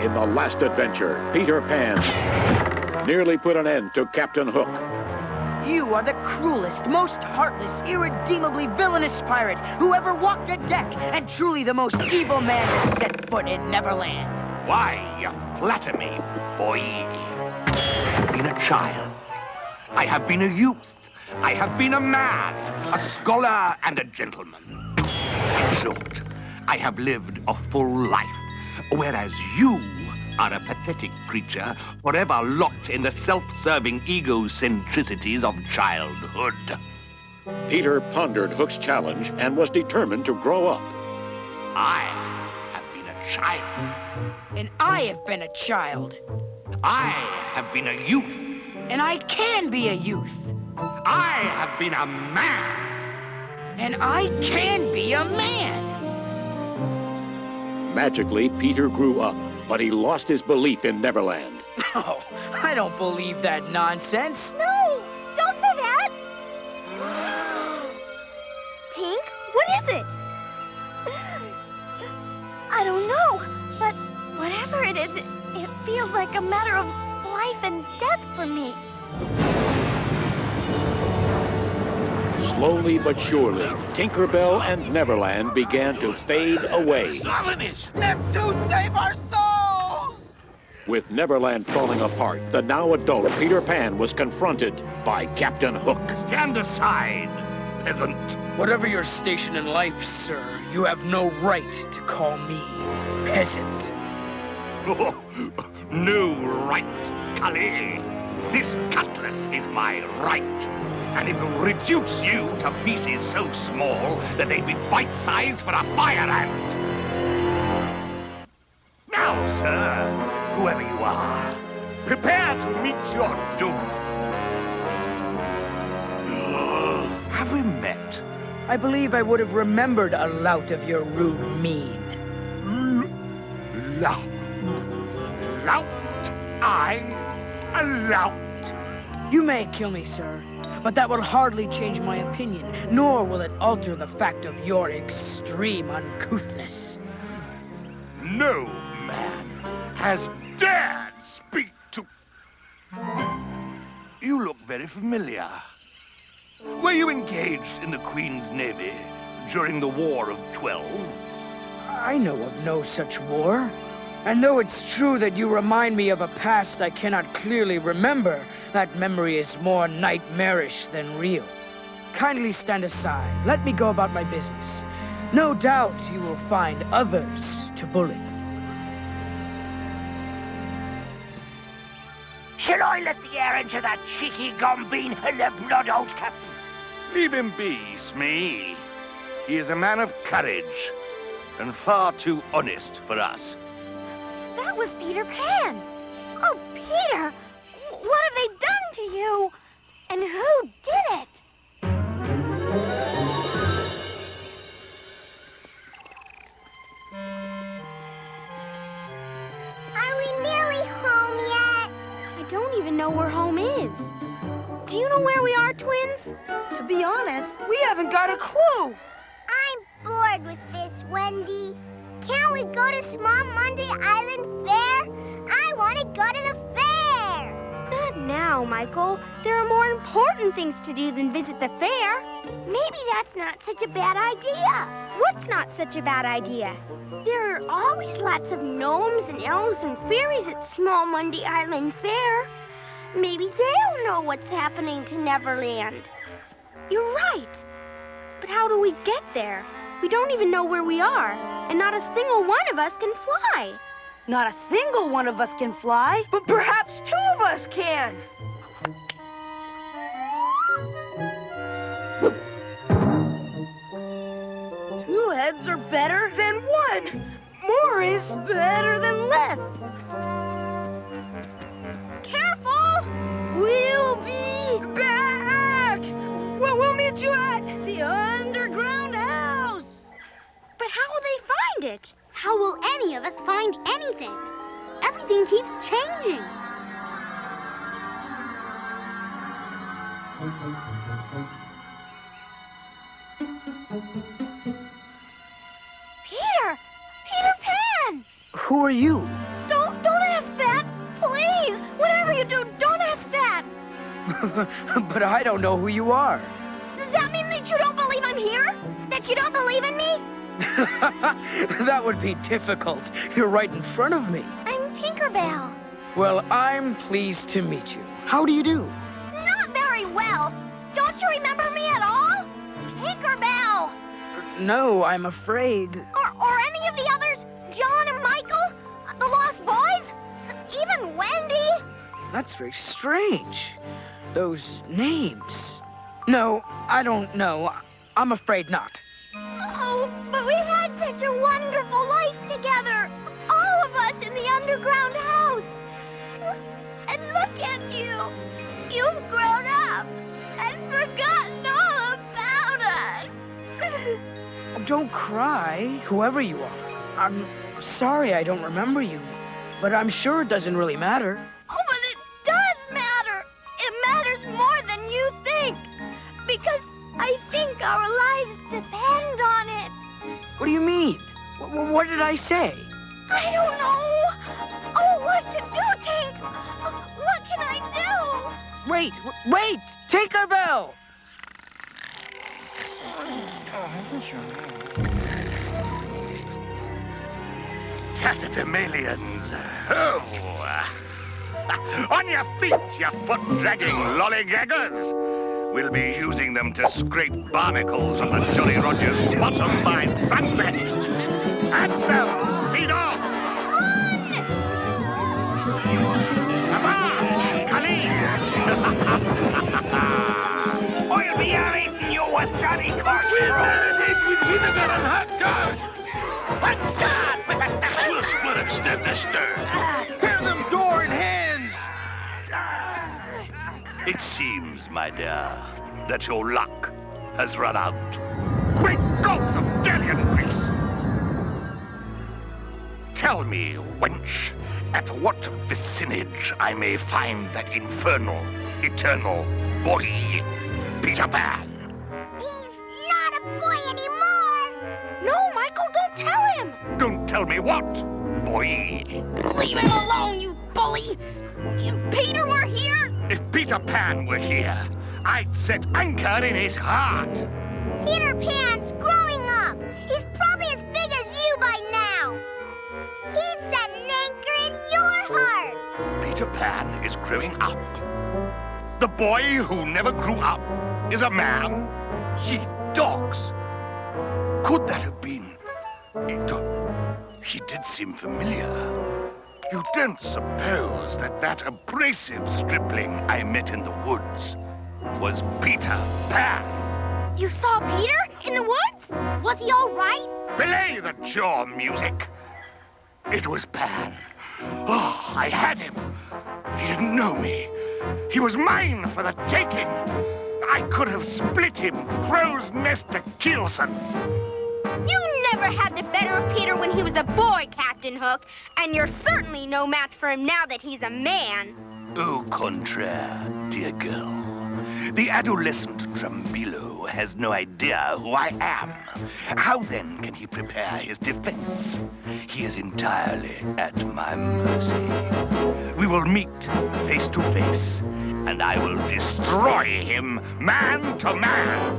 In the last adventure, Peter Pan nearly put an end to Captain Hook. You are the cruelest, most heartless, irredeemably villainous pirate who ever walked a deck, and truly the most evil man to set foot in Neverland. Why, you flatter me, boy. I have been a child. I have been a youth. I have been a man, a scholar, and a gentleman. In short, I have lived a full life, whereas you are a pathetic creature forever locked in the self-serving egocentricities of childhood. Peter pondered Hook's challenge and was determined to grow up. I have been a child. And I have been a child. I have been a youth. And I can be a youth. I have been a man. And I can be a man. Magically, Peter grew up, but he lost his belief in Neverland. Oh, I don't believe that nonsense. No, don't say that. Tink, what is it? I don't know, but whatever it is, it feels like a matter of life and death for me. Slowly but surely, Tinkerbell and Neverland began to fade away. Neptune, save our souls! With Neverland falling apart, the now adult Peter Pan was confronted by Captain Hook. Stand aside, peasant. Whatever your station in life, sir, you have no right to call me peasant. No right, Cully. This cutlass is my right. And it will reduce you to pieces so small that they'd be bite-sized for a fire ant. Now, sir, whoever you are, prepare to meet your doom. Have we met? I believe I would have remembered a lout of your rude mien. Lout. Lout? I? A lout? You may kill me, sir, but that will hardly change my opinion, nor will it alter the fact of your extreme uncouthness. No man has dared speak to... You look very familiar. Were you engaged in the Queen's Navy during the War of 12? I know of no such war. And though it's true that you remind me of a past I cannot clearly remember, that memory is more nightmarish than real. Kindly stand aside. Let me go about my business. No doubt you will find others to bully. Shall I let the air into that cheeky gombeen and the blood out, Captain? Leave him be, Smee. He is a man of courage, and far too honest for us. That was Peter Pan. Oh, Peter, what have they done to you? And who did it? Are we nearly home yet? I don't even know where home is. Do you know where we are, twins? To be honest, we haven't got a clue. I'm bored with this, Wendy. Can't we go to Small Monday Island Fair? I want to go to the fair. Not now, Michael. There are more important things to do than visit the fair. Maybe that's not such a bad idea. What's not such a bad idea? There are always lots of gnomes and elves and fairies at Small Monday Island Fair. Maybe they'll know what's happening to Neverland. You're right. But how do we get there? We don't even know where we are, and not a single one of us can fly. Not a single one of us can fly, but perhaps two of us can. Two heads are better than one. More is better than less. Careful! We'll be back. We'll meet you at the underground house. But how will they find it? How will any of us find anything? Everything keeps changing. Peter! Peter Pan! Who are you? Don't But I don't know who you are. Does that mean that you don't believe I'm here? That you don't believe in me? That would be difficult. You're right in front of me. I'm Tinkerbell. Well, I'm pleased to meet you. How do you do? Not very well. Don't you remember me at all? Tinkerbell. No, I'm afraid. Or any of the others? John and Michael? The Lost Boys? Even Wendy? That's very strange. Those names. No, I don't know. I'm afraid not. Oh, but we've had such a wonderful life together. All of us in the underground house. And look at you. You've grown up and forgotten all about us. Don't cry, whoever you are. I'm sorry I don't remember you, but I'm sure it doesn't really matter. Oh, but it does matter. It matters more than you think. Because I think our lives depend on it. What do you mean? What did I say? I don't know. Oh, what to do, Tink? What can I do? Wait! Tinkerbell! Tatterdemalions. Oh. On your feet, you foot-dragging lollygaggers. We'll be using them to scrape barnacles from the Jolly Roger's bottom by sunset. At them, sea dogs! Avast, Khalid! I'll be out eating you with Johnny Corkscrew! With vinegar and hot sauce! Hot God! We'll split it stem to stern. Tear them door in hands! It seems, my dear, that your luck has run out. Great gulps of Darian grease! Tell me, wench, at what vicinage I may find that infernal, eternal boy, Peter Pan? He's not a boy anymore. No, Michael, don't tell him. Don't tell me what, boy. Leave him alone, you bully. If Peter were here... If Peter Pan were here, I'd set anchor in his heart. Peter Pan's growing up. He's probably as big as you by now. He'd set an anchor in your heart. Peter Pan is growing up. The boy who never grew up is a man. Ye dogs. Could that have been... He did seem familiar. You don't suppose that abrasive stripling I met in the woods was Peter Pan? You saw Peter in the woods? Was he all right? Belay the jaw music. It was Pan. Oh, I had him. He didn't know me. He was mine for the taking. I could have split him crow's nest to Keelson. You never had the better of Peter when he was a boy, Captain Hook. And you're certainly no match for him now that he's a man. Au contraire, dear girl. The adolescent Drambilo has no idea who I am. How then can he prepare his defense? He is entirely at my mercy. We will meet face to face, and I will destroy him man to man.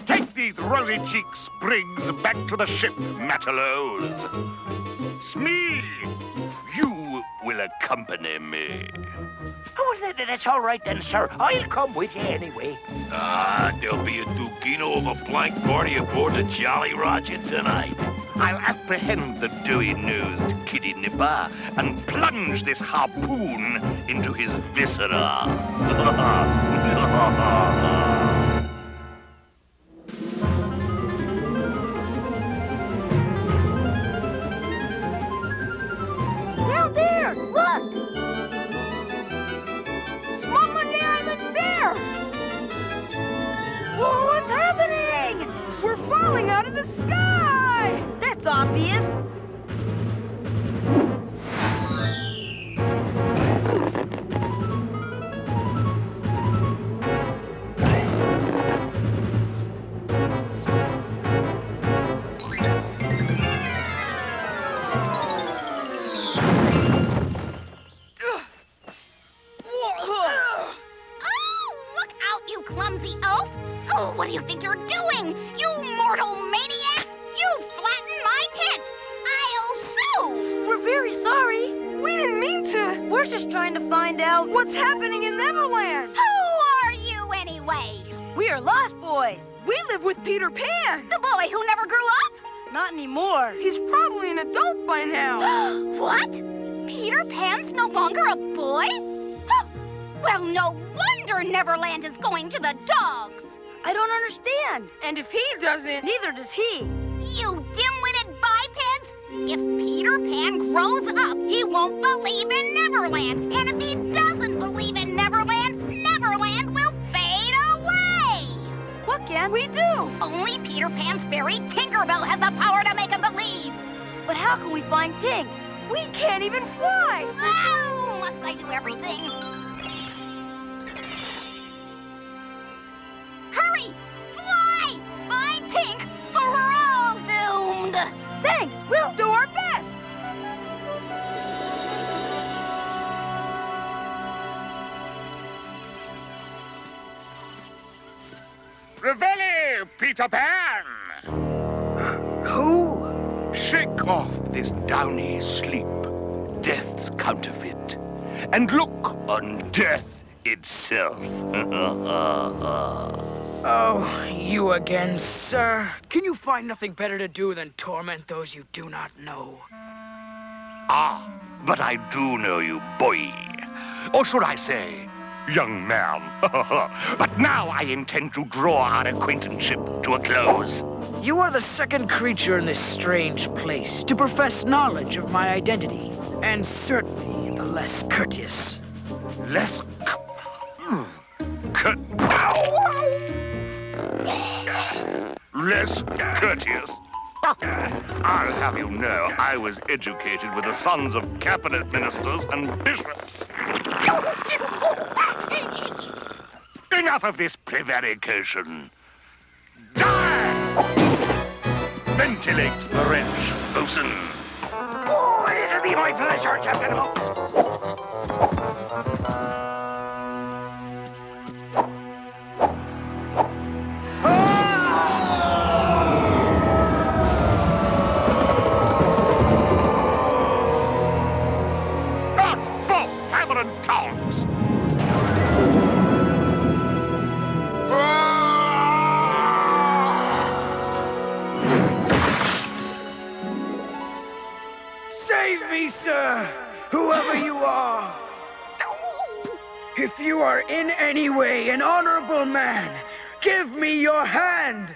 Take these rosy-cheeked sprigs back to the ship, Matelots. Smee, you will accompany me. Oh, that's all right then, sir. I'll come with you anyway. There'll be a Duquino of a plank party aboard the Jolly Roger tonight. I'll apprehend the dewy-nosed kitty nipper and plunge this harpoon into his viscera. Down there, look! Small Monday Island Fair! Whoa, what's happening? We're falling out of the sky! That's obvious. We're just trying to find out what's happening in Neverland. Who are you anyway? We are Lost Boys. We live with Peter Pan. The boy who never grew up? Not anymore. He's probably an adult by now. What? Peter Pan's no longer a boy? Huh. Well, no wonder Neverland is going to the dogs. I don't understand. And if he doesn't, neither does he. You dim-witted bipeds! If Peter Pan grows up, he won't believe in Neverland. And if he doesn't believe in Neverland, Neverland will fade away. What can we do? Only Peter Pan's fairy Tinkerbell has the power to make him believe. But how can we find Tink? We can't even fly. Oh, must I do everything? Hurry! Fly! Find Tink, or we're all doomed! Thanks, we'll do our best. Reveille, Peter Pan! Who? Shake off this downy sleep, death's counterfeit, and look on death itself. Oh, you again, sir. Can you find nothing better to do than torment those you do not know? Ah, but I do know you, boy. Or should I say, young man. But now I intend to draw our acquaintanceship to a close. You are the second creature in this strange place to profess knowledge of my identity, and certainly the less courteous. Less less courteous. I'll have you know, I was educated with the sons of cabinet ministers and bishops. Enough of this prevarication. Die! Ventilate the wrench, bosun. Oh, it'll be my pleasure, Captain Hook. Not for hammer and tongs! Save me, sir, whoever you are. If you are in any way an honorable man, give me your hand.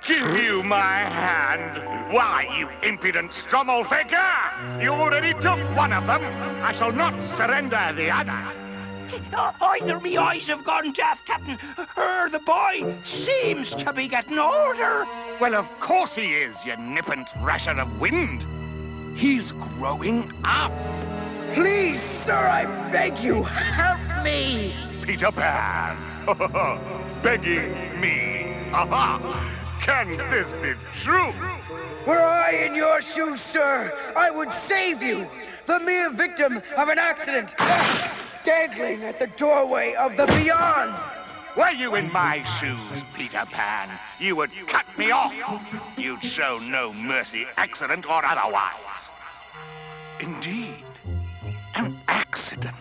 Give you my hand? Why, you impudent strommel faker! You already took one of them. I shall not surrender the other. Either me eyes have gone daft, Captain, or the boy seems to be getting older. Well, of course he is, you nippant rasher of wind. He's growing up. Please, sir, I beg you, help me. Peter Pan. Begging me. Aha! Can this be true? Were I in your shoes, sir, I would save you. The mere victim of an accident, dangling at the doorway of the beyond. Were you in my shoes, Peter Pan, you would cut me off. You'd show no mercy, accident or otherwise. Indeed, an accident.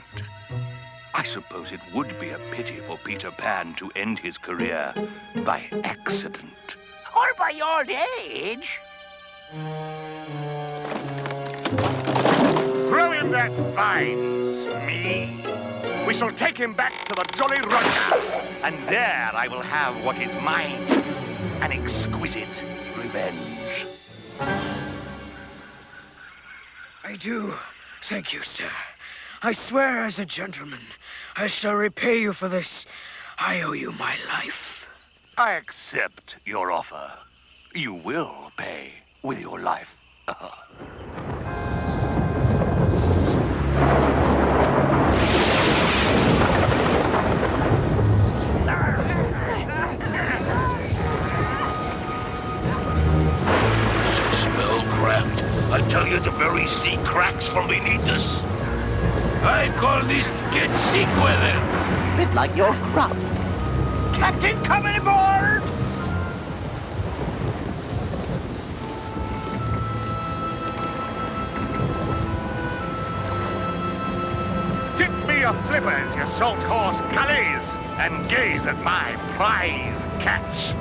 I suppose it would be a pity for Peter Pan to end his career by accident. Or by old age. Throw in that fine Smee. We shall take him back to the Jolly Roger, and there I will have what is mine, an exquisite revenge. I do. Thank you, sir. I swear as a gentleman, I shall repay you for this. I owe you my life. I accept your offer. You will pay with your life. Spellcraft. I tell you, the very sea cracks from beneath us. I call this get sick weather. Bit like your crop. Captain, coming aboard! your flippers, you salt horse cullies, and gaze at my prize catch.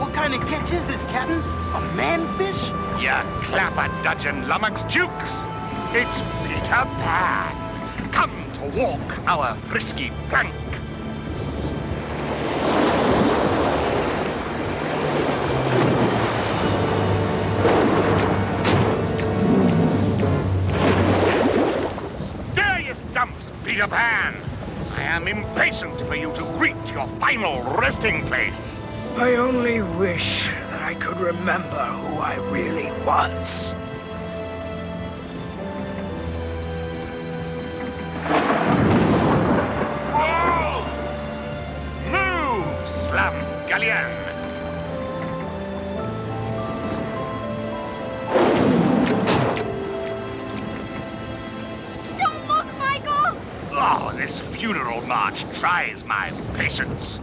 What kind of catch is this, Captain? A manfish? You clapper-dudgeon lummox jukes. It's Peter Pan, come to walk our frisky plank. Stir your stumps, Peter Pan. I am impatient for you to greet your final resting place. I only wish that I could remember who I really was. Whoa! Move, Slumgullion! Don't look, Michael! Oh, this funeral march tries my patience.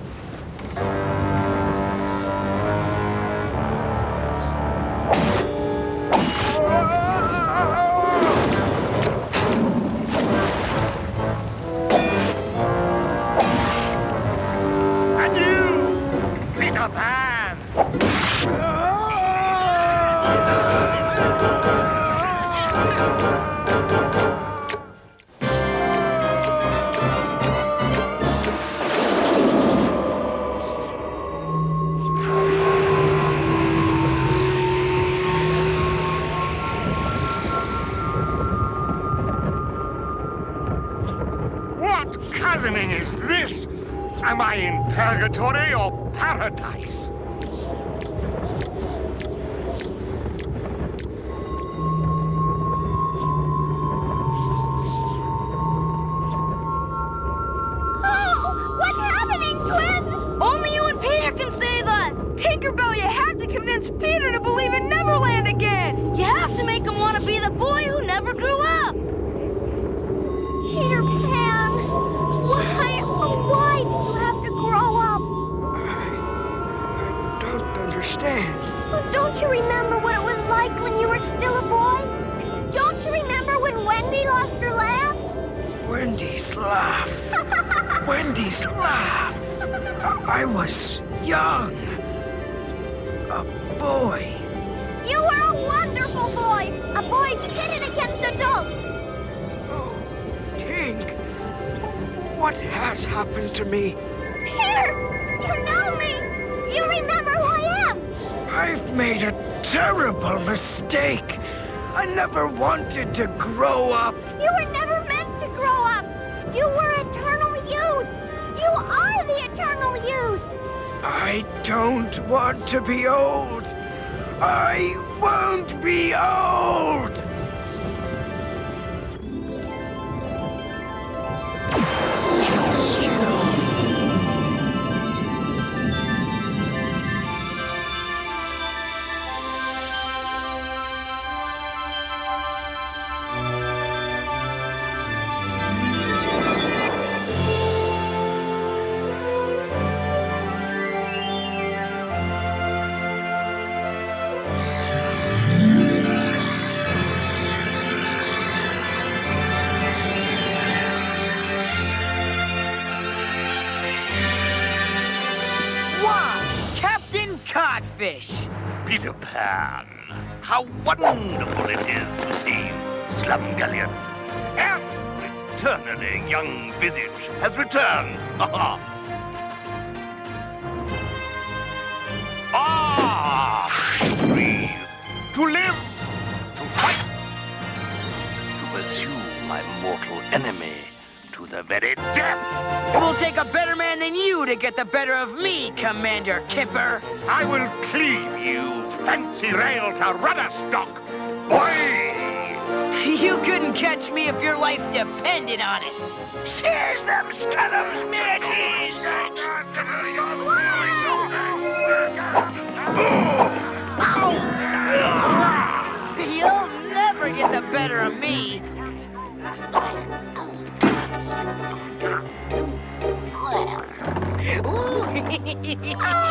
Adieu, Peter Pan! What cozening is this? Am I in purgatory or paradise? Oh, what's happening, twins? Only you and Peter can save us! Tinkerbell, you have to convince Peter to believe in Neverland again! You have to make him want to be the boy who never grew up! Peter Pan, why do you have to grow up? I don't understand. Don't you remember what it was like when you were still a boy? Don't you remember when Wendy lost her laugh? Wendy's laugh. Wendy's laugh. I was young. A boy. You were a wonderful boy! A boy pitted against adults! Oh, Tink. What has happened to me? Peter! You know me! You remember who I am! I've made a terrible mistake. I never wanted to grow up. You were never meant to grow up! You were eternal youth! You are the eternal youth! I don't want to be old. I won't be old. Fish. Peter Pan, how wonderful it is to see Slumgullion. An eternally young visage has returned. To breathe, to live, to fight, to pursue my mortal enemy to the very death. It will take a better man than you to get the better of me, Commander Kipper. I will cleave you, fancy rail to rudder stock, boy! You couldn't catch me if your life depended on it. Seize them, Scallums, mateys! You'll never get the better of me. Oh,